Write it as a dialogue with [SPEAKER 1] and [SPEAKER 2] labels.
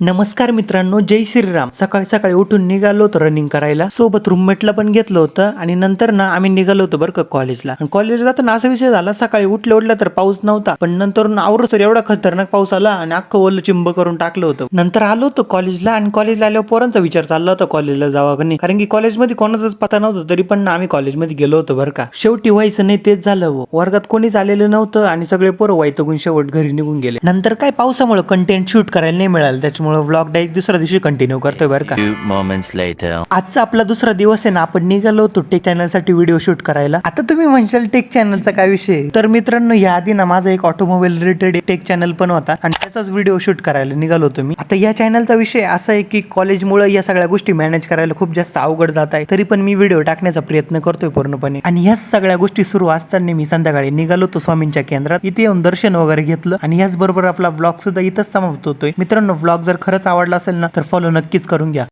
[SPEAKER 1] नमस्कार मित्रांनो, जय श्रीराम. सकाळी सकाळी उठून निघालो होतो रनिंग करायला. सोबत रूममेटला पण घेतलं होतं आणि नंतर ना आम्ही निघालो होतो बरं का कॉलेजला. आणि कॉलेजला जाताना असा विषय झाला, सकाळी उठल्या तर पाऊस नव्हता, पण नंतर आवरच तर एवढा खतरनाक पाऊस आला आणि अख्खं ओलं चिंब करून टाकलं होतं. नंतर आलो होतो कॉलेजला आणि कॉलेजला आल्यावर पोरांचा विचार चालला होता कॉलेजला जावा का नाही, कारण की कॉलेजमध्ये कोणाचाच पता नव्हतं. तरी पण आम्ही कॉलेजमध्ये गेलो होतो बरं का. शेवटी व्हायचं नाही तेच झालं. वर्गात कोणीच आलेलं नव्हतं आणि सगळे पोरं वैतागून शेवट घरी निघून गेले. नंतर काय पावसामुळे कंटेंट शूट करायला नाही मिळालं, त्याच्यामुळे व्लॉग डायरेक्ट दुसऱ्या दिवशी कंटिन्यू करतोय बरं का. आजचा आपला दुसरा दिवस आहे ना, आपण निघालो होतो टेक चॅनल साठी व्हिडिओ शूट करायला. आता तुम्ही म्हणशाल टेक चॅनलचा काय विषय, तर मित्रांनो या आधी ना माझा एक ऑटोमोबाईल रिलेटेड टेक चॅनल पण होता आणि त्याचाच व्हिडिओ शूट करायला निघालो होतो मी. आता या चॅनलचा विषय असा आहे की कॉलेजमुळे या सगळ्या गोष्टी मॅनेज करायला खूप जास्त अवघड जात आहे. तरी पण मी व्हिडिओ टाकण्याचा प्रयत्न करतोय पूर्णपणे. आणि ह्याच सगळ्या गोष्टी सुरू असताना मी संध्याकाळी निघालो होतो स्वामींच्या केंद्रात. इथे येऊन दर्शन वगैरे घेतलं आणि याच बरोबर आपला व्लॉग सुद्धा इथंच समाप्त होतोय. मित्रांनो व्लॉग जर खरंच आवडला असेल ना, तर फॉलो नक्कीच करून घ्या.